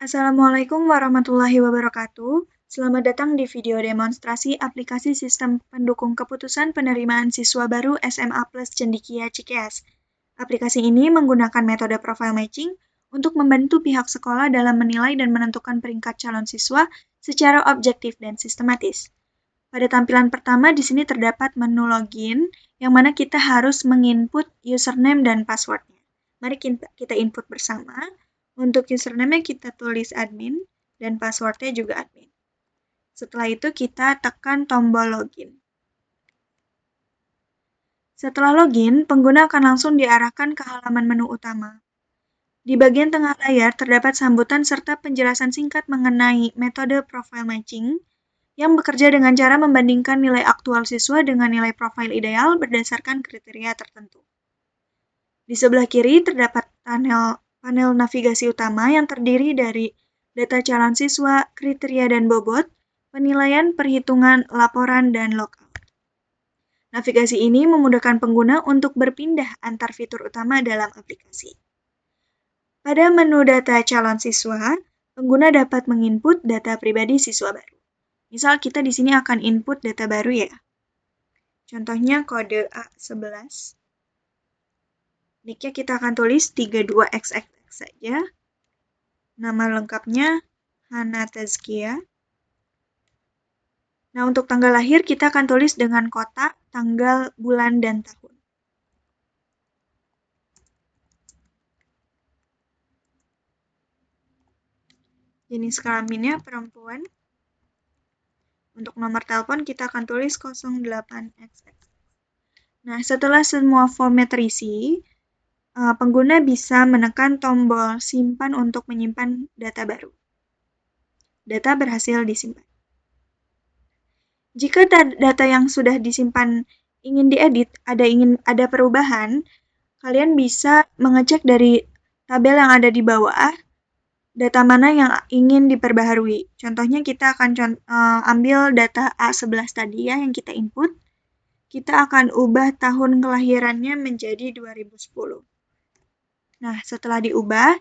Assalamualaikum warahmatullahi wabarakatuh. Selamat datang di video demonstrasi aplikasi sistem pendukung keputusan penerimaan siswa baru SMA Plus Cendikia Cikeas. Aplikasi ini menggunakan metode profile matching untuk membantu pihak sekolah dalam menilai dan menentukan peringkat calon siswa secara objektif dan sistematis. Pada tampilan pertama di sini terdapat menu login yang mana kita harus menginput username dan passwordnya. Mari kita input bersama. Untuk username kita tulis admin dan passwordnya juga admin. Setelah itu kita tekan tombol login. Setelah login, pengguna akan langsung diarahkan ke halaman menu utama. Di bagian tengah layar terdapat sambutan serta penjelasan singkat mengenai metode profile matching yang bekerja dengan cara membandingkan nilai aktual siswa dengan nilai profil ideal berdasarkan kriteria tertentu. Di sebelah kiri terdapat panel navigasi utama yang terdiri dari data calon siswa, kriteria dan bobot, penilaian, perhitungan, laporan, dan logout. Navigasi ini memudahkan pengguna untuk berpindah antar fitur utama dalam aplikasi. Pada menu data calon siswa, pengguna dapat menginput data pribadi siswa baru. Misal kita di sini akan input data baru ya. Contohnya kode A11. Nicknya kita akan tulis 32XX saja. Nama lengkapnya Hana Tazkia. Nah, untuk tanggal lahir kita akan tulis dengan kota, tanggal, bulan, dan tahun. Jenis kelaminnya perempuan. Untuk nomor telepon kita akan tulis 08XX. Nah, setelah semua format terisi, pengguna bisa menekan tombol simpan untuk menyimpan data baru. Data berhasil disimpan. Jika data yang sudah disimpan ingin diedit, ada perubahan, kalian bisa mengecek dari tabel yang ada di bawah, data mana yang ingin diperbaharui. Contohnya kita akan ambil data A11 tadi ya yang kita input. Kita akan ubah tahun kelahirannya menjadi 2010. Nah, setelah diubah,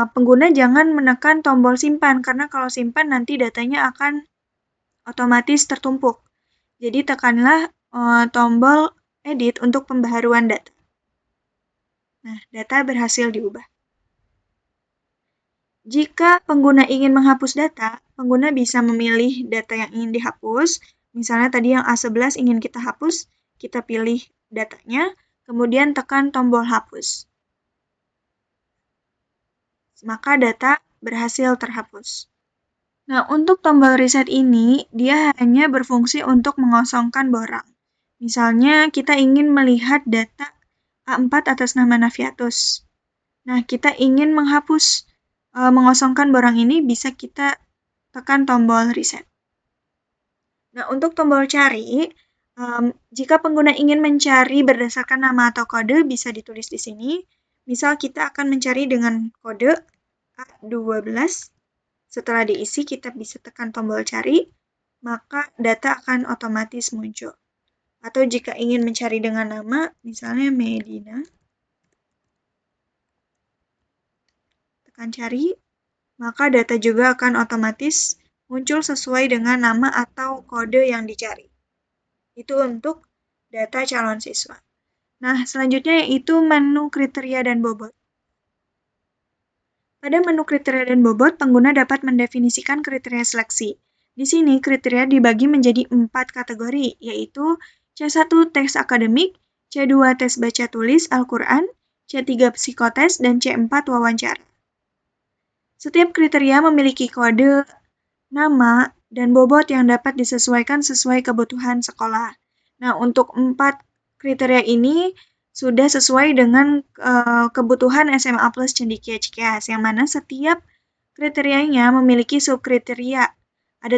pengguna jangan menekan tombol simpan, karena kalau simpan nanti datanya akan otomatis tertumpuk. Jadi tekanlah tombol edit untuk pembaharuan data. Nah, data berhasil diubah. Jika pengguna ingin menghapus data, pengguna bisa memilih data yang ingin dihapus. Misalnya tadi yang A11 ingin kita hapus, kita pilih datanya, kemudian tekan tombol hapus. Maka data berhasil terhapus. Nah, untuk tombol reset ini, dia hanya berfungsi untuk mengosongkan borang. Misalnya, kita ingin melihat data A4 atas nama Naviatus. Nah, kita ingin mengosongkan borang ini, bisa kita tekan tombol reset. Nah, untuk tombol cari, jika pengguna ingin mencari berdasarkan nama atau kode, bisa ditulis di sini. Misal kita akan mencari dengan kode A12. Setelah diisi, kita bisa tekan tombol cari, maka data akan otomatis muncul. Atau jika ingin mencari dengan nama, misalnya Medina, tekan cari, maka data juga akan otomatis muncul sesuai dengan nama atau kode yang dicari. Itu untuk data calon siswa. Nah, selanjutnya yaitu menu kriteria dan bobot. Pada menu kriteria dan bobot, pengguna dapat mendefinisikan kriteria seleksi. Di sini kriteria dibagi menjadi 4 kategori, yaitu C1 tes akademik, C2 tes baca tulis Al-Quran, C3 psikotes, dan C4 wawancara. Setiap kriteria memiliki kode, nama, dan bobot yang dapat disesuaikan sesuai kebutuhan sekolah. Nah, untuk 4 kriteria ini sudah sesuai dengan kebutuhan SMA Plus Cendikia Cikeas, yang mana setiap kriterianya memiliki subkriteria. Ada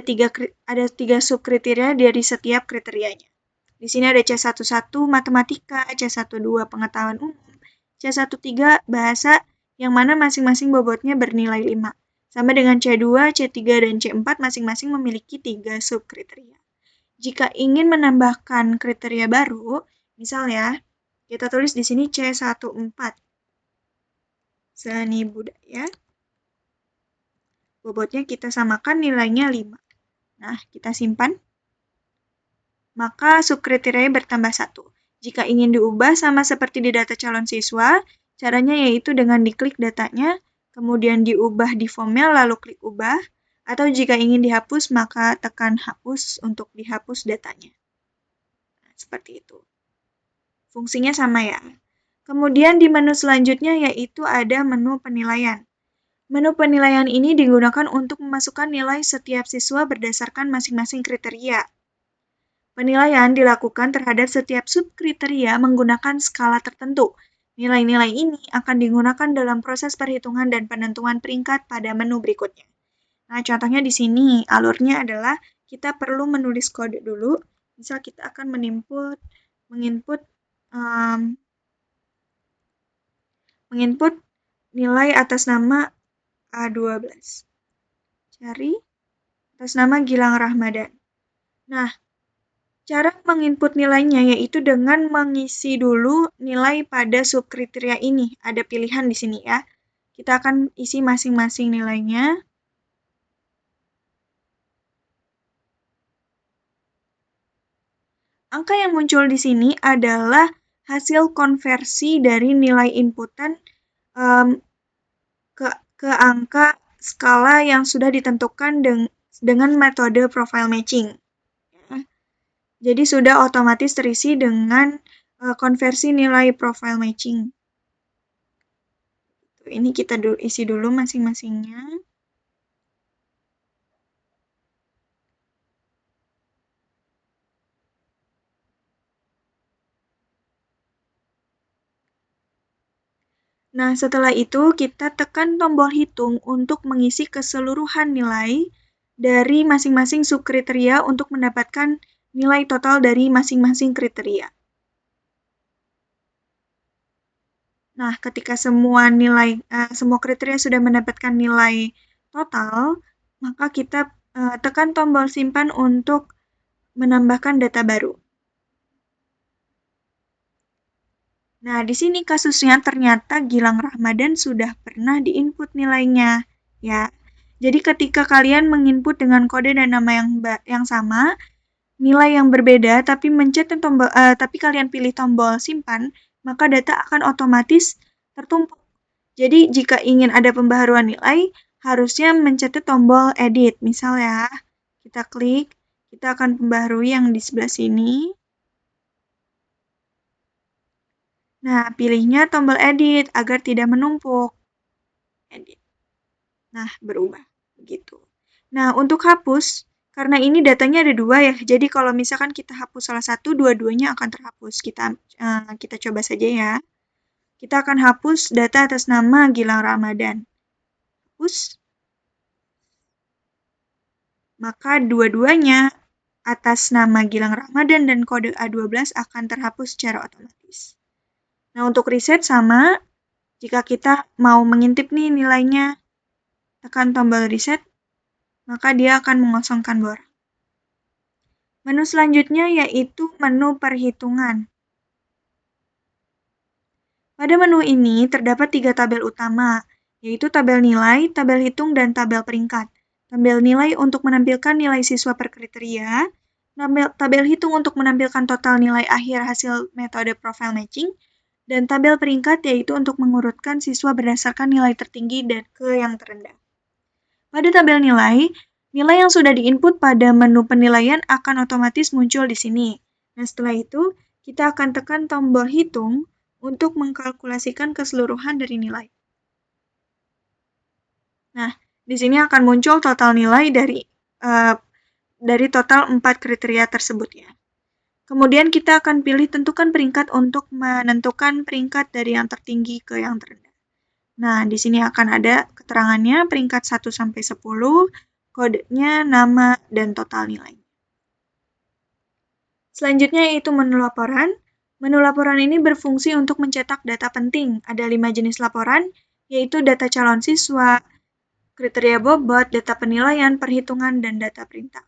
tiga subkriteria dari setiap kriterianya. Di sini ada C11 matematika, C12 pengetahuan umum, C13 bahasa, yang mana masing-masing bobotnya bernilai 5. Sama dengan C2, C3, dan C4 masing-masing memiliki 3 subkriteria. Jika ingin menambahkan kriteria baru, misal ya, kita tulis di sini C14. Seni budaya. bobotnya kita samakan nilainya 5. Nah, kita simpan. Maka subkriteria bertambah 1. Jika ingin diubah sama seperti di data calon siswa, caranya yaitu dengan diklik datanya, kemudian diubah di formnya lalu klik ubah, atau jika ingin dihapus maka tekan hapus untuk dihapus datanya. Nah, seperti itu. Fungsinya sama ya. Kemudian di menu selanjutnya yaitu ada menu penilaian. Menu penilaian ini digunakan untuk memasukkan nilai setiap siswa berdasarkan masing-masing kriteria. Penilaian dilakukan terhadap setiap subkriteria menggunakan skala tertentu. Nilai-nilai ini akan digunakan dalam proses perhitungan dan penentuan peringkat pada menu berikutnya. Nah, contohnya di sini alurnya adalah kita perlu menulis kode dulu. Misal kita akan menginput nilai atas nama A12. Cari atas nama Gilang Ramadan. Nah, cara menginput nilainya yaitu dengan mengisi dulu nilai pada subkriteria ini. Ada pilihan di sini ya. Kita akan isi masing-masing nilainya. Angka yang muncul di sini adalah hasil konversi dari nilai inputan ke angka skala yang sudah ditentukan dengan metode profile matching. Jadi sudah otomatis terisi dengan konversi nilai profile matching. Ini kita isi dulu masing-masingnya. Nah, setelah itu kita tekan tombol hitung untuk mengisi keseluruhan nilai dari masing-masing subkriteria untuk mendapatkan nilai total dari masing-masing kriteria. Nah, ketika semua kriteria sudah mendapatkan nilai total, maka kita tekan tombol simpan untuk menambahkan data baru. Nah, di sini kasusnya ternyata Gilang Ramadan sudah pernah diinput nilainya, ya. Jadi ketika kalian menginput dengan kode dan nama yang sama, nilai yang berbeda tapi tapi kalian pilih tombol simpan, maka data akan otomatis tertumpuk. Jadi jika ingin ada pembaharuan nilai, harusnya mencet tombol edit. Misal ya, kita klik, kita akan pembaharui yang di sebelah sini. Nah, pilihnya tombol edit agar tidak menumpuk. Edit. Nah, berubah. Begitu. Nah, untuk hapus, karena ini datanya ada 2 ya, jadi kalau misalkan kita hapus salah satu, dua-duanya akan terhapus. Kita coba saja ya. Kita akan hapus data atas nama Gilang Ramadan. Hapus. Maka dua-duanya atas nama Gilang Ramadan dan kode A12 akan terhapus secara otomatis. Nah, untuk riset sama, jika kita mau mengintip nih nilainya, tekan tombol reset, maka dia akan mengosongkan borang. Menu selanjutnya yaitu menu perhitungan. Pada menu ini terdapat 3 tabel utama, yaitu tabel nilai, tabel hitung, dan tabel peringkat. Tabel nilai untuk menampilkan nilai siswa per kriteria, tabel hitung untuk menampilkan total nilai akhir hasil metode profile matching, dan tabel peringkat yaitu untuk mengurutkan siswa berdasarkan nilai tertinggi dan ke yang terendah. Pada tabel nilai, nilai yang sudah diinput pada menu penilaian akan otomatis muncul di sini. Nah, setelah itu, kita akan tekan tombol hitung untuk mengkalkulasikan keseluruhan dari nilai. Nah, di sini akan muncul total nilai dari total 4 kriteria tersebut ya. Kemudian kita akan pilih tentukan peringkat untuk menentukan peringkat dari yang tertinggi ke yang terendah. Nah, di sini akan ada keterangannya peringkat 1 sampai 10, kodenya, nama, dan total nilai. Selanjutnya yaitu menu laporan. Menu laporan ini berfungsi untuk mencetak data penting. Ada 5 jenis laporan, yaitu data calon siswa, kriteria bobot, data penilaian, perhitungan, dan data peringkat.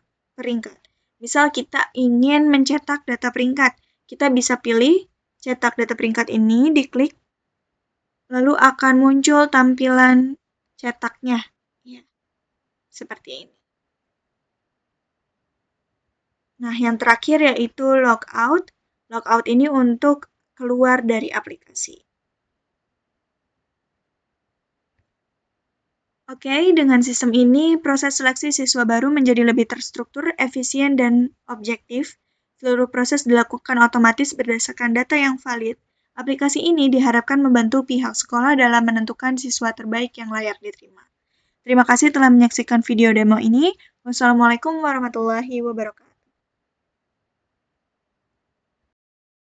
Misal kita ingin mencetak data peringkat, kita bisa pilih cetak data peringkat ini, diklik, lalu akan muncul tampilan cetaknya. seperti ini. Nah, yang terakhir yaitu logout. Logout ini untuk keluar dari aplikasi. Oke, dengan sistem ini, proses seleksi siswa baru menjadi lebih terstruktur, efisien, dan objektif. Seluruh proses dilakukan otomatis berdasarkan data yang valid. Aplikasi ini diharapkan membantu pihak sekolah dalam menentukan siswa terbaik yang layak diterima. Terima kasih telah menyaksikan video demo ini. Wassalamualaikum warahmatullahi wabarakatuh.